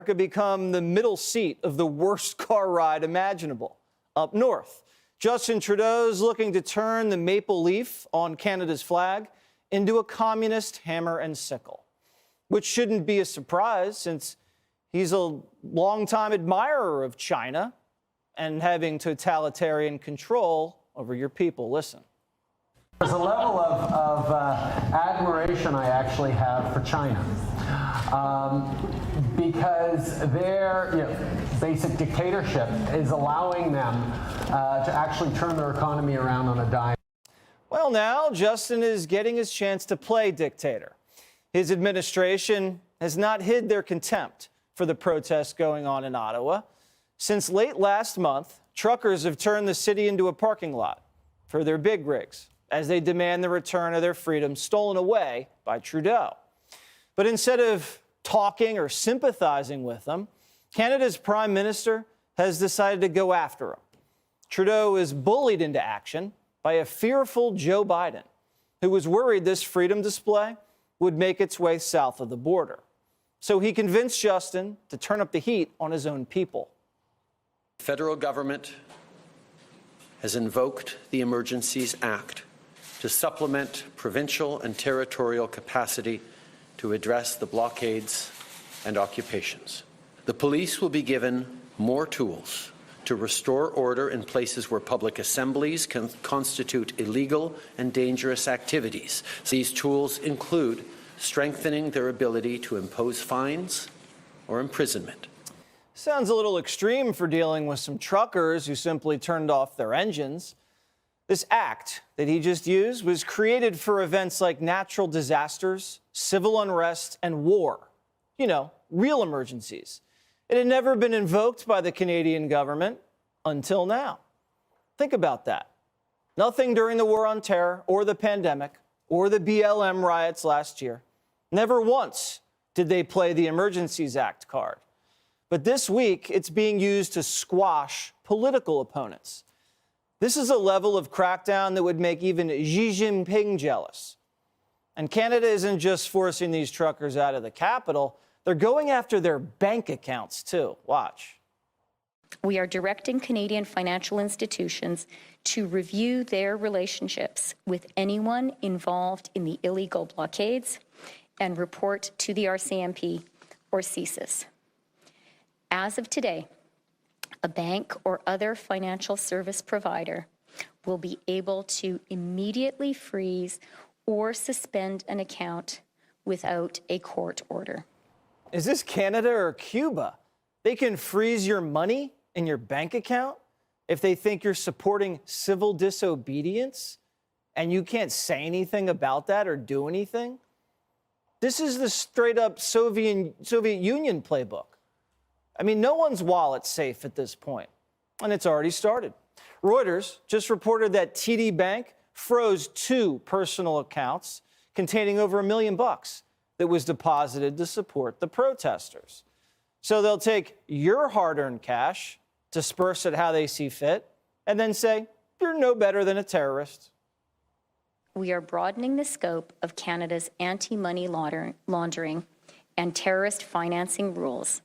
could become the middle seat of the worst car ride imaginable. Up north, Justin Trudeau's looking to turn the maple leaf on Canada's flag into a communist hammer and sickle, which shouldn't be a surprise since he's a longtime admirer of China and having totalitarian control over your people. Listen. There's a level of admiration I actually have for China because their basic dictatorship is allowing them to actually turn their economy around on a dime. Well, now Justin is getting his chance to play dictator. His administration has not hid their contempt for the protests going on in Ottawa. Since late last month, truckers have turned the city into a parking lot for their big rigs as they demand the return of their freedom stolen away by Trudeau. But instead of talking or sympathizing with them, Canada's Prime Minister has decided to go after him. Trudeau is bullied into action by a fearful Joe Biden, who was worried this freedom display would make its way south of the border. So he convinced Justin to turn up the heat on his own people. The federal government has invoked the Emergencies Act to supplement provincial and territorial capacity to address the blockades and occupations. The police will be given more tools to restore order in places where public assemblies can constitute illegal and dangerous activities. These tools include strengthening their ability to impose fines or imprisonment. Sounds a little extreme for dealing with some truckers who simply turned off their engines. This act that he just used was created for events like natural disasters, civil unrest, and war. You know, real emergencies. It had never been invoked by the Canadian government until now. Think about that. Nothing during the war on terror or the pandemic or the BLM riots last year. Never once did they play the Emergencies Act card. But this week, it's being used to squash political opponents. This is a level of crackdown that would make even Xi Jinping jealous. And Canada isn't just forcing these truckers out of the capital, they're going after their bank accounts too. Watch. We are directing Canadian financial institutions to review their relationships with anyone involved in the illegal blockades and report to the RCMP or CSIS. As of today, a bank or other financial service provider will be able to immediately freeze or suspend an account without a court order. Is this Canada or Cuba? They can freeze your money in your bank account if they think you're supporting civil disobedience and you can't say anything about that or do anything? This is the straight up Soviet Union playbook. I mean, no one's wallet's safe at this point, and it's already started. Reuters just reported that TD Bank froze 2 personal accounts containing over $1 million that was deposited to support the protesters. So they'll take your hard-earned cash, disperse it how they see fit, and then say, you're no better than a terrorist. We are broadening the scope of Canada's anti-money laundering and terrorist financing rules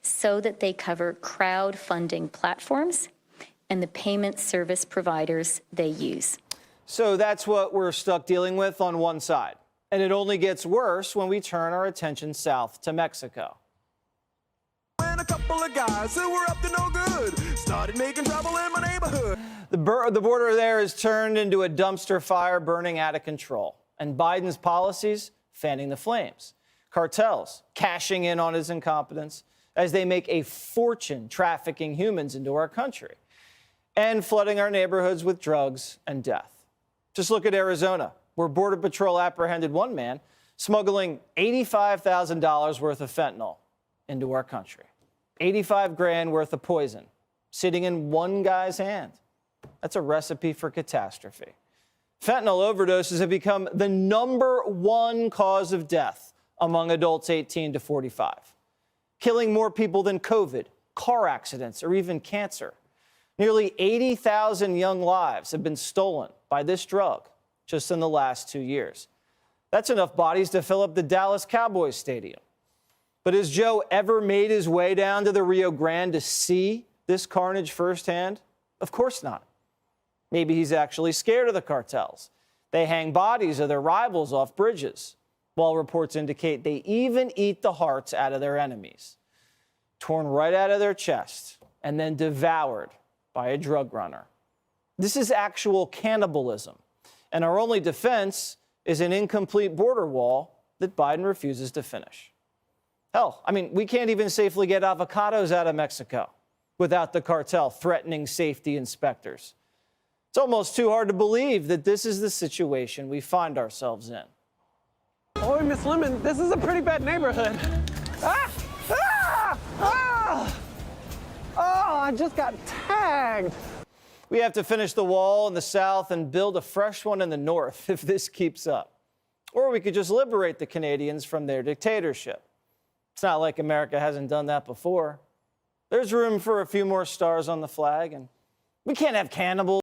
so that they cover crowdfunding platforms and the payment service providers they use. So that's what we're stuck dealing with on one side. And it only gets worse when we turn our attention south to Mexico. When a couple of guys who were up to no good started making trouble in my neighborhood. The border there is turned into a dumpster fire burning out of control. And Biden's policies fanning the flames. Cartels cashing in on his incompetence as they make a fortune trafficking humans into our country and flooding our neighborhoods with drugs and death. Just look at Arizona, where Border Patrol apprehended one man smuggling $85,000 worth of fentanyl into our country. 85 grand worth of poison sitting in one guy's hand. That's a recipe for catastrophe. Fentanyl overdoses have become the #1 cause of death among adults 18 to 45, killing more people than COVID, car accidents, or even cancer. Nearly 80,000 young lives have been stolen by this drug just in the last 2 years. That's enough bodies to fill up the Dallas Cowboys Stadium. But has Joe ever made his way down to the Rio Grande to see this carnage firsthand? Of course not. Maybe he's actually scared of the cartels. They hang bodies of their rivals off bridges, while reports indicate they even eat the hearts out of their enemies, torn right out of their chest and then devoured by a drug runner. This is actual cannibalism, and our only defense is an incomplete border wall that Biden refuses to finish. Hell, I mean, we can't even safely get avocados out of Mexico without the cartel threatening safety inspectors. It's almost too hard to believe that this is the situation we find ourselves in. Boy, Miss Lemon, this is a pretty bad neighborhood. Ah! Ah! Ah! Oh, I just got tagged. We have to finish the wall in the south and build a fresh one in the north if this keeps up. Or we could just liberate the Canadians from their dictatorship. It's not like America hasn't done that before. There's room for a few more stars on the flag, and we can't have cannibals